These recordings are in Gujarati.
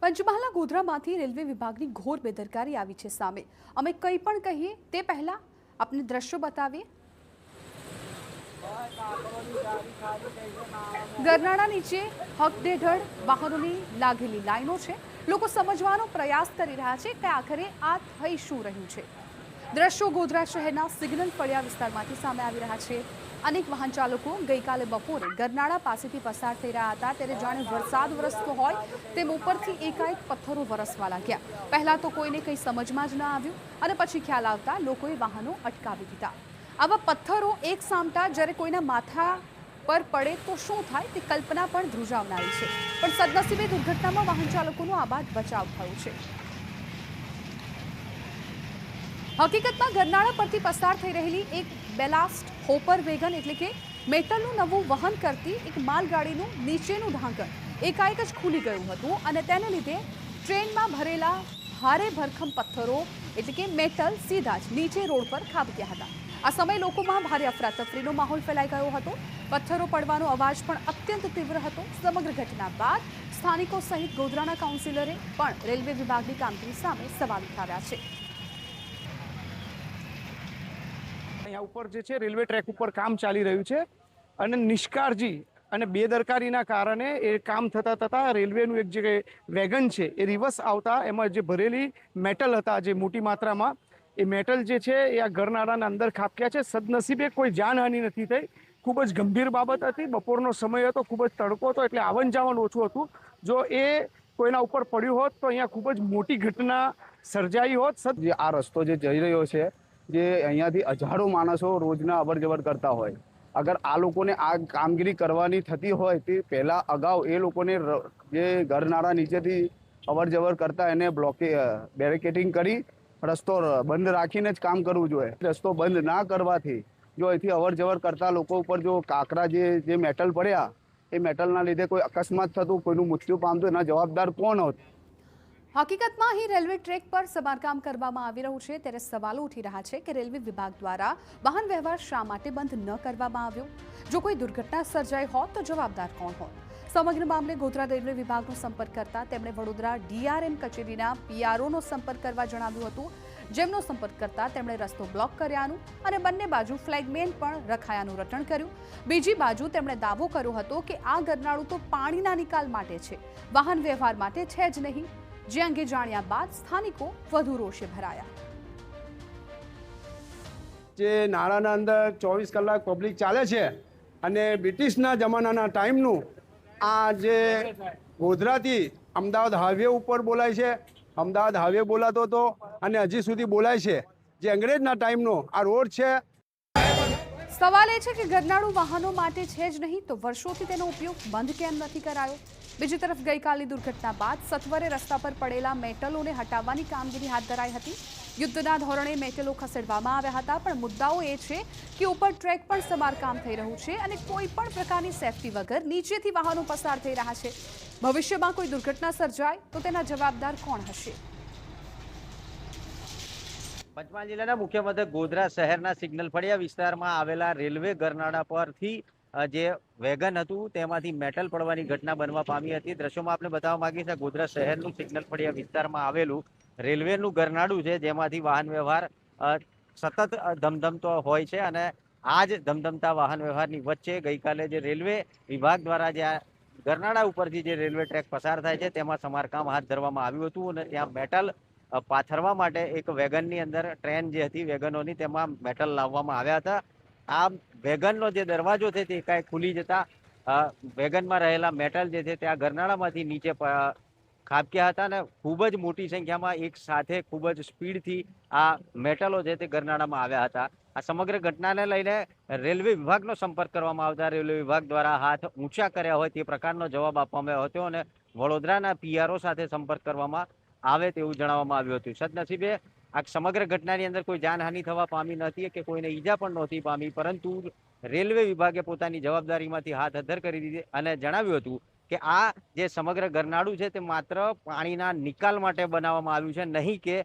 પંચમહાલના ગોધરામાંથી રેલવે વિભાગની ઘોર બેદરકારી આવી છે સામે। અમે કંઈ પણ કહીએ તે પહેલા આપને દ્રશ્યો બતાવીએ। ગરનાળા નીચે હકડેઢડ વાહનોની લાગેલી લાઈનો છે। લોકો સમજવાનો પ્રયાસ કરી રહ્યા છે કે આખરે આ થઈ શું રહ્યું છે। દ્રશ્યો ગોધરા શહેરના સિગ્નલ ફળિયા વિસ્તારમાંથી સામે આવી રહ્યા છે। અનેક વાહન ચાલકો ગઈકાલે બપોરે ગરનાળા પાસેથી પસાર થઈ રહ્યા હતા ત્યારે જાણે વરસાદ વરસતો હોય તેમ ઉપરથી એકાએક પથ્થરો વરસવા લાગ્યા। પહેલા તો કોઈને કંઈ સમજમાં જ ન આવ્યું અને પછી ખ્યાલ આવતા લોકોએ વાહનો અટકાવી દીધા। આવા પથ્થરો એક સામટા જ્યારે કોઈના માથા પર પડે તો શું થાય તે કલ્પના પણ ધ્રુજાવનારી છે, પણ સદનસીબે દુર્ઘટનામાં વાહન ચાલકોનો આબાદ બચાવ થયો છે। હકીકતમાં ગરનાળા પરથી પસાર થઈ રહેલી એક બેલાસ્ટ હોપર વેગન એટલે કે મેટલનું નવું વહન કરતી એક માલગાડીનું નીચેનું ઢાંકણ એકાએક જ ખુલી ગયું હતું અને તેને લીધે ટ્રેનમાં ભરેલા ભારે ભરખમ પથ્થરો એટલે કે મેટલ સીધા જ નીચે રોડ પર ખાબક્યા હતા। આ સમયે લોકોમાં ભારે અફરાતફરીનો માહોલ ફેલાઈ ગયો હતો। પથ્થરો પડવાનો અવાજ પણ અત્યંત તીવ્ર હતો। સમગ્ર ઘટના બાદ સ્થાનિકો સહિત ગોધરાના કાઉન્સિલરે પણ રેલવે વિભાગની કામગીરી સામે સવાલ ઉઠાવ્યા છે। અહીંયા ઉપર જે છે રેલવે ટ્રેક ઉપર કામ ચાલી રહ્યું છે અને નિષ્કાળજી અને બેદરકારીના કારણે એ કામ થતા થતા રેલવેનું એક જે વેગન છે એ રિવર્સ આવતા એમાં જે ભરેલી મેટલ હતા જે મોટી માત્રામાં એ મેટલ જે છે એ આ ગરનાળાના અંદર ખાબક્યા છે। સદનસીબે કોઈ જાનહાનિ નથી થઈ। ખૂબ જ ગંભીર બાબત હતી। બપોરનો સમય હતો, ખૂબ જ તડકો હતો એટલે આવન જાવન ઓછું હતું। જો એ કોઈના ઉપર પડ્યું હોત તો અહીંયા ખૂબ જ મોટી ઘટના સર્જાઈ હોત। જે આ રસ્તો જે જઈ રહ્યો છે જે અહીંયાથી હજારો માણસો રોજના અવર જવર કરતા હોય, અગર આ લોકોને આ કામગીરી કરવાની થતી હોય તે પહેલાં અગાઉ એ લોકોને જે ગરનાળા નીચેથી અવર જવર કરતા એને બેરિકેડિંગ કરી રસ્તો બંધ રાખીને જ કામ કરવું જોઈએ। રસ્તો બંધ ના કરવાથી જો અહીંથી અવર જવર કરતા લોકો ઉપર જો કાંકરા જે મેટલ પડ્યા એ મેટલના લીધે કોઈ અકસ્માત થતું, કોઈનું મૃત્યુ પામતું, એના જવાબદાર કોણ હોત? હકીકતમાં અહીં રેલવે ટ્રેક પર સમારકામ કરવામાં આવી રહ્યું છે ત્યારે સવાલો ઉઠી રહ્યા છે કે રેલવે વિભાગ દ્વારા વાહન વ્યવહાર શા માટે બંધ ન કરવામાં આવ્યો? જો કોઈ દુર્ઘટના સર્જાઈ હોત તો જવાબદાર કોણ હોત? સમગ્ર મામલે ગોધરા રેલવે વિભાગનો સંપર્ક કરતા તેમણે વડોદરા ડીઆરએમ કચેરીના પીઆરઓનો સંપર્ક કરવા જણાવ્યું હતું, જેમનો સંપર્ક કરતા તેમણે રસ્તો બ્લોક કર્યાનું અને બંને બાજુ ફ્લેગમેન પણ રખાયાનું રટણ કર્યું। બીજી બાજુ તેમણે દાવો કર્યો હતો કે આ ગરનાળું તો પાણીના નિકાલ માટે છે, વાહન વ્યવહાર માટે છે જ નહીં, જે અંગે જાણ્યા બાદ સ્થાનિકો વધુ રોષે ભરાયા। જે નાળાના અંદર 24 કલાક પબ્લિક ચાલે છે અને બ્રિટિશના જમાનાના ટાઈમનું આ જે ગોધરાથી અમદાવાદ હાઈવે ઉપર બોલાય છે, અમદાવાદ હાઈવે બોલાતો હતો અને હજી સુધી બોલાય છે, જે અંગ્રેજના ટાઈમનો આ રોડ છે। સવાલ એ છે કે ગરનાળું વાહનો માટે છે જ નહીં તો વર્ષોથી તેનો ઉપયોગ બંધ કેમ નથી કરાયો? બીજી તરફ ગઈકાલની દુર્ઘટના બાદ સત્વરે રસ્તા પર પડેલા મેટલોને હટાવવાની કામગીરી હાથ ધરાઈ હતી। યુદ્ધના ધોરણે મેટલો ખસેડવામાં આવ્યા હતા, પણ મુદ્દાઓ એ છે કે ઉપર ટ્રેક પણ સમારકામ થઈ રહ્યું છે અને કોઈ પણ પ્રકારની સેફટી વગર નીચેથી વાહનો પસાર થઈ રહ્યા છે। ભવિષ્યમાં કોઈ દુર્ઘટના સર્જાય તો તેના જવાબદાર કોણ હશે? પંચમહાલ જિલ્લાના મુખ્ય મથક ગોધરા શહેરના સિગ્નલ ફળિયા વિસ્તારમાં આવેલા રેલવે ગરનાળા પરથી જે વેગન હતું તેમાંથી મેટલ પડવાની ઘટના બનવા પામી હતી। દ્રશ્યોમાં આપણે બતાવવા માંગીએ છીએ ગોધરા શહેરનું સિગ્નલ ફળિયા વિસ્તારમાં આવેલું રેલવેનું ગરનાળું છે, જેમાંથી વાહન વ્યવહાર સતત ધમધમતો હોય છે અને આ જ ધમધમતા વાહન વ્યવહારની વચ્ચે ગઈકાલે જે રેલવે વિભાગ દ્વારા જે ગરનાળા ઉપરથી જે રેલવે ટ્રેક પસાર થાય છે તેમાં સમારકામ હાથ ધરવામાં આવ્યું હતું અને ત્યાં મેટલ પાથરવા માટે એક વેગનની અંદર ટ્રેન જે હતી વેગનોની તેમાં મેટલ લાવવામાં આવ્યા હતા। આ વેગનનો જે દરવાજો છે તે એકાએક ખુલી જતા વેગનમાં રહેલા મેટલ જે છે ત્યાં ગરનાળામાંથી નીચે ખાબક્યા હતા અને ખૂબ જ મોટી સંખ્યામાં એક સાથે ખૂબ જ સ્પીડથી આ મેટલો છે તે ગરનાળામાં આવ્યા હતા। આ સમગ્ર ઘટનાને લઈને રેલવે વિભાગનો સંપર્ક કરવામાં આવતા રેલવે વિભાગ દ્વારા હાથ ઊંચા કર્યા હોય તે પ્રકારનો જવાબ આપવામાં આવ્યો હતો અને વડોદરાના પીઆરઓ સાથે સંપર્ક કરવામાં આવે તેવું જણાવવામાં આવ્યું હતું। સદનસીબે આ સમગ્ર ઘટનાની અંદર કોઈ જાનહાનિ થવા પામી નથી કે કોઈને ઈજા પણ નહોતી પામી, પરંતુ રેલવે વિભાગે પોતાની જવાબદારીમાંથી હાથ અધ્ધર કરી દીધી અને જણાવ્યું હતું કે આ જે સમગ્ર ગરનાળું છે તે માત્ર પાણીના નિકાલ માટે બનાવવામાં આવ્યું છે, નહીં કે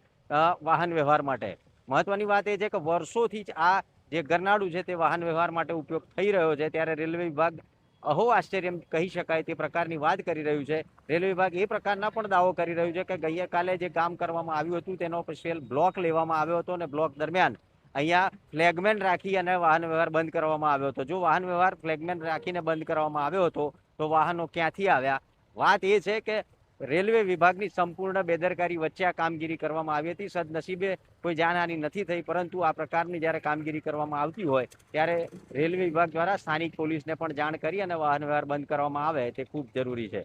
વાહન વ્યવહાર માટે। મહત્વની વાત એ છે કે વર્ષોથી જ આ જે ગરનાળું છે તે વાહન વ્યવહાર માટે ઉપયોગ થઈ રહ્યો છે, ત્યારે રેલવે વિભાગ અહો આશ્ચર્ય કહી શકાય તે પ્રકારની વાત કરી રહ્યું છે. રેલવે વિભાગ એ પ્રકારના પણ દાવો કરી રહ્યું છે કે ગઈકાલે જે કામ કરવામાં આવ્યું હતું તેનો સ્પેશિયલ બ્લોક લેવામાં આવ્યો હતો અને બ્લોક દરમિયાન અહીંયા ફ્લેગમેન રાખી અને વાહન વ્યવહાર બંધ કરવામાં આવ્યો હતો. જો વાહન વ્યવહાર ફ્લેગમેન રાખીને બંધ કરવામાં આવ્યો હતો તો વાહનો ક્યાંથી આવ્યા? વાત એ છે કે રેલવે વિભાગની સંપૂર્ણ બેદરકારી વચ્ચે આ કામગીરી કરવામાં આવી હતી. સદનસીબે કોઈ જાનહાનિ નથી થઈ, પરંતુ આ પ્રકારની જ્યારે કામગીરી કરવામાં આવતી હોય ત્યારે રેલવે વિભાગ દ્વારા સ્થાનિક પોલીસને પણ જાણ કરી અને વાહન વ્યવહાર બંધ કરવામાં આવે તે ખૂબ જરૂરી છે.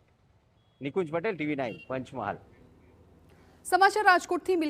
નિકુંજ પટેલ, TV9, પંચમહાલ. સમાચાર રાજકોટથી